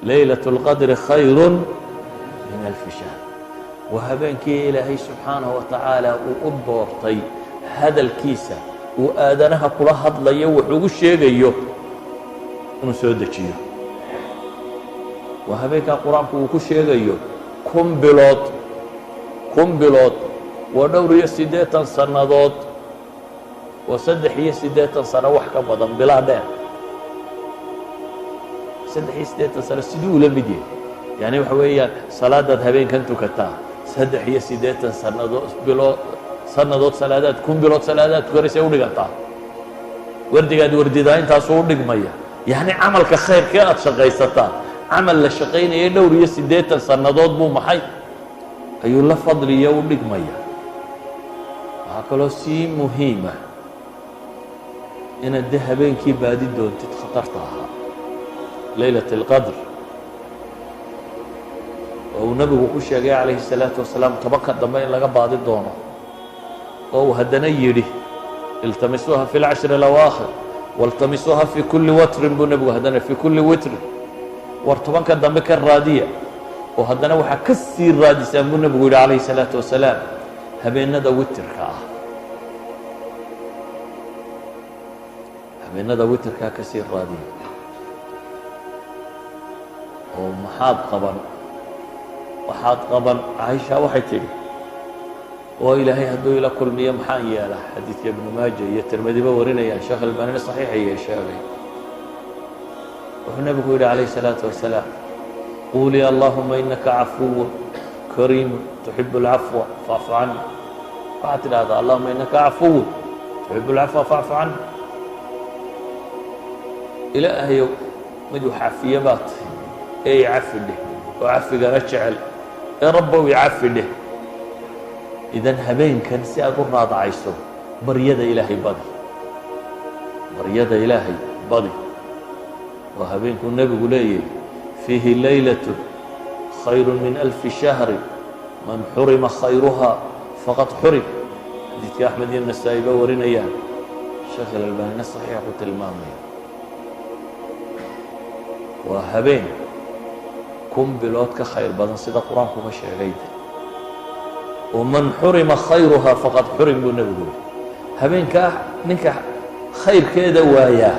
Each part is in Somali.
laylaة الqadri khayr min alfi shahr waa habeenkii ilaahay subxaanaه wa tacaala uu u doortay hadalkiisa uu aadanaha kula hadlayo wax ugu sheegayo inuu soo dejiyo waa habeenkaa qur-aanku uu ku sheegayo kun bilood waa dhowr iyo 80 sannadood waa 3 sano wax ka badan bilaa dheer 3 sano siduu ula mid yahay yani waxa weeyaan salaadaad habeenkan tukataa 3 sannadood salaadaad kun bilood salaadaad tukanaysa u dhigantaa wardigaad wardidaa intaasuu u dhigmaya yani camalka khayrkee aad shaqaysataa camal la shaqaynayay dhowr iyo 80 sannadood buu maxay ayuu la fadliya u dhigmaya waxaa kaloo sii muhiima inaad de habeenkii baadi doontid khatarta ahaa laylaة الqadr oo uu nabigu ku sheegay calayhi الsalaaةu wasalaam tobanka dambe in laga baadi doono oo uu haddana yidhi iltamisuuha fi اlcashri اlawaakhir waltamisuuha fi kuli watrin buu nebigu haddana fi kuli witrin war tobanka dambe ka raadiya oo haddana waxaa ka sii raadisaan buu nebigu yidhi calayhi الsalaaةu wasalaam habeenada witirka ah habeenada witirkaa ka sii raadiya oo maxaad qaban waxaad qaban caaisha waxay tidhi oo ilaahay hadduu ila kulmiyo maxaan yeelaa xadiidka ibnu maaja iyo tirmidiba warinayaan sheekh albanina saxiixayee sheegay wuxuu nebigu yidhi calayhi الsalaaةu wasalaam quulii allahuma inaka cafuw kariim tuxibu اlcafwa facfu cani waxaad tidhahdaa allahuma inaka cafuw tuxibu اlcafwa facfu cani ilaahayow mid wax cafiye baa tahay ee i cafi dheh oo cafigana jecel ee rabbow i cafi dheh idan habeenkan si aad u raadacayso baryada ilaahay badi baryada ilaahay badi waa habeenkuu nebigu leeyahay fiihi laylaة khayr min alfi shahri man xurima khayruhaa faqad xurim xadiidka axmed iyo nasaa'i ba warinayaan sheekh alalbanina saxiix ku tilmaamaya waa habeen kun bilood ka khayr badan sida qur-aankuba sheegayde oo man xurima khayruhaa faqad xurim buu nebigu yidhi habeenkaa ninka khayrkeeda waayaa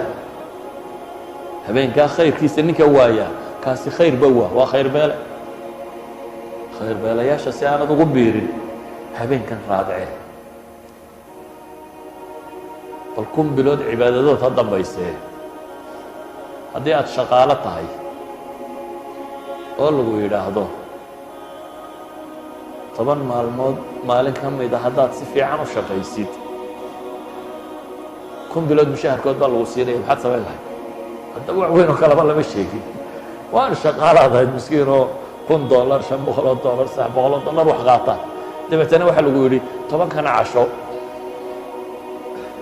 habeenkaa khayrkiisa ninka waayaa kaasi khayrba waa khayr beele khayr beelayaasha si aanad ugu biirin habeenkan raadicee bal kun bilood cibaadadood ha dambaysee haddii aad shaqaalo tahay oo lagu yidhaahdo 10 maalmood maalin ka mida haddaad si fiican u shaqaysid kun bilood mushaharkood baa lagu siinaya maxaad samayn lahay haddaba wax weyn oo kaleba lama sheegin waan shaqaalaad ahayd miskiin oo $1 $500 $700 wax qaataan dabeetana waxaa lagu yidhi 10kana casho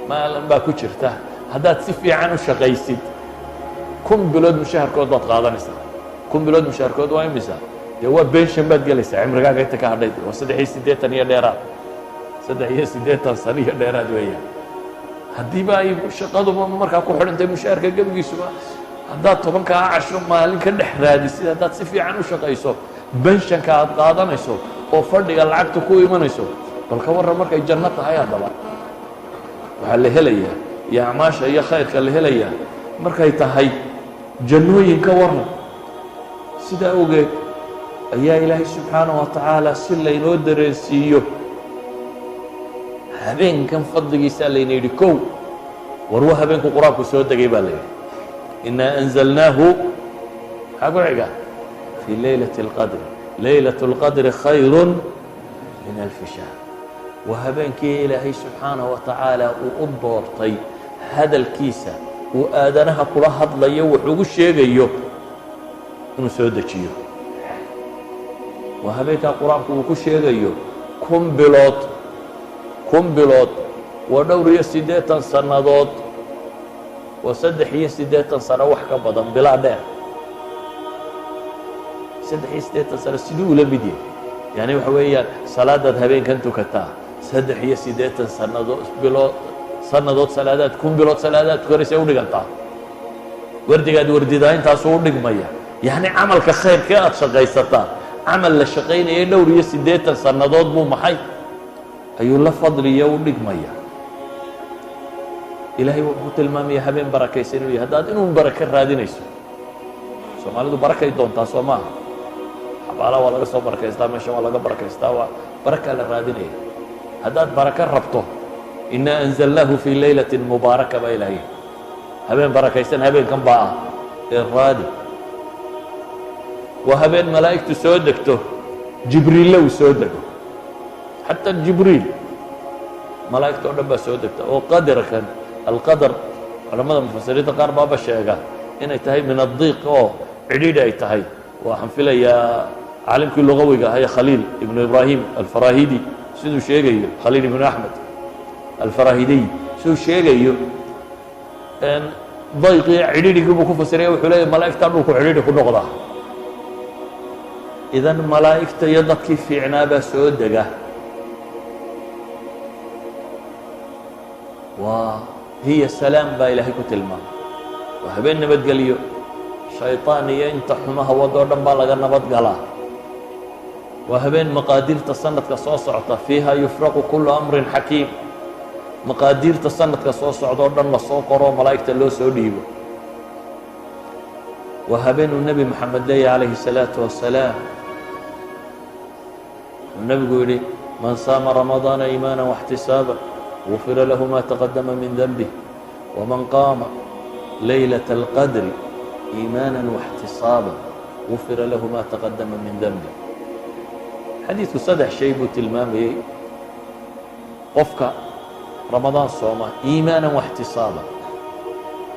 maalin baa ku jirta haddaad si fiican u shaqaysid kun bilood mushaharkood baad qaadanaysaa kun bilood mushaharkood waa imisa dee waa benshan baad gelaysaa cimrigaaga inta ka hadhay waa 3 iyo dheeraad 3 sano iyo dheeraad weeyaan haddiiba ay shaqaduba markaa ku xidhantay mushaharka gebigiisuba haddaad 10kaa casho maalin ka dhex raadisid haddaad si fiican u shaqayso benshanka aad qaadanayso oo fadhiga lacagta ku imanayso bal ka warran markay janno tahay haddaba waxaa la helayaa iyo acmaasha iyo khayrka la helayaa markay tahay jannooyin ka warran sidaa ogeed ayaa ilaahay subxaanaه wa tacaala si laynoo dareensiiyo habeenkan fadligiisaa layna yidhi kow war waa habeenku qur-aanku soo degay baa la yidhi inaa anzalnaahu maxaa ku xiga fii laylaة اlqadri laylaة اlqadri khayr min alfi shahr waa habeenkii ilaahay subxaanaه wa tacaala uu u doortay hadalkiisa uu aadanaha kula hadlayo wax ugu sheegayo inuu soo dejiyo waa habeenkaa qur-aanku uu ku sheegayo kun bilood waa dhowr iyo 80 sannadood waa 3 sano wax ka badan bilaa dheer 3 sano siduu ula mid yahay yani waxa weeyaan salaadaad habeenkan tukataa 3 sannadood salaadaad kun bilood salaadaad tukanaysa u dhigantaa wardigaad wardidaa intaasuu u dhigmaya يعني عملك خير كأت شقيستا عمل لشقين يدور يسديتا سنضاد مو محي أيو الله فضل يولك ميا إلهي وقت المامي هبين بركة سنوي هداد إنهم بركة رادين يسو سومالدو بركة يدون تاسو ما حبالا ولا سو بركة إسلام شو ولا بركة إستوا بركة للرادين هداد بركة ربطه إنا أنزلناه في ليلة مباركة بإلهي هبين بركة سن هبين كم بقى الرادي وهبين ملائكة سودكته جبريل له سودكته حتى جبريل ملائكة أدب سودكته وقدر كان القدر على مدى مفسرين قار بابا الشيخة إن يتهي من الضيق أو عديدة يتهي وحنفلا يا عالم كل لغوي هي خليل ابن إبراهيم الفراهيدي سيدو شيخة خليل ابن أحمد الفراهيدي سيدو شيخة إن ضيق عديدة كبو كفسرية وحلية ملائكة تابلوك عديدة كل نقضة إذن ملائكة يضك في عنابة سودة وهي السلام با إلهي كتلما وهبين نبت قليو شيطانية انت حمها ودور دنبا لغا نبت قلا وهبين مقادير تصنت كصوص عطا فيها يفرق كل أمر حكيم مقادير تصنت كصوص عطا دنبا صوقروا ملائكة اللو سوديبو وهبين النبي محمد لي عليه الصلاة والسلام النبي يقول من صام رمضان إيمانا واحتسابا غفر له ما تقدم من ذنبه ومن قام ليلة القدر إيمانا واحتسابا غفر له ما تقدم من ذنبه حديث صدح شيء تلمامي قفك رمضان صومه إيمانا واحتسابا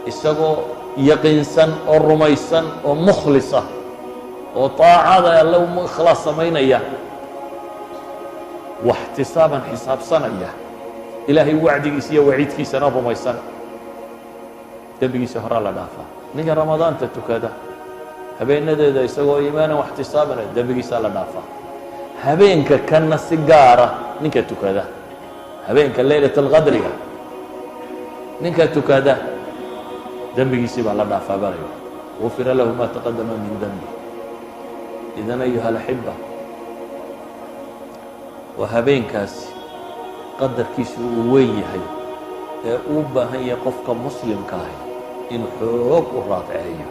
isagoo yaqiinsan oo rumaysan oo mukhlisa oo taacada alla u ikhlaas samaynaya واحتسابا حساب sanaya ilaahay wacdigiisa iyo waciidkiisana rumaysan dambigiisa hore la dhaafaa ninka ramadaanta tukada habeenadeeda isagoo iimaanan واحتسابا dambigiisa la dhaafaa habeenka kana si gaara ninka tukada habeenka laylatul qadriga ninka tukada ذنبي بقى الله دافع بلايو غفر له ما تقدم من ذنبه إذن أيها الأحبة وهبين كاسي قدر كيسو ويه هي أوبا هي قفك مسلم كاهي إن حوق الرافعية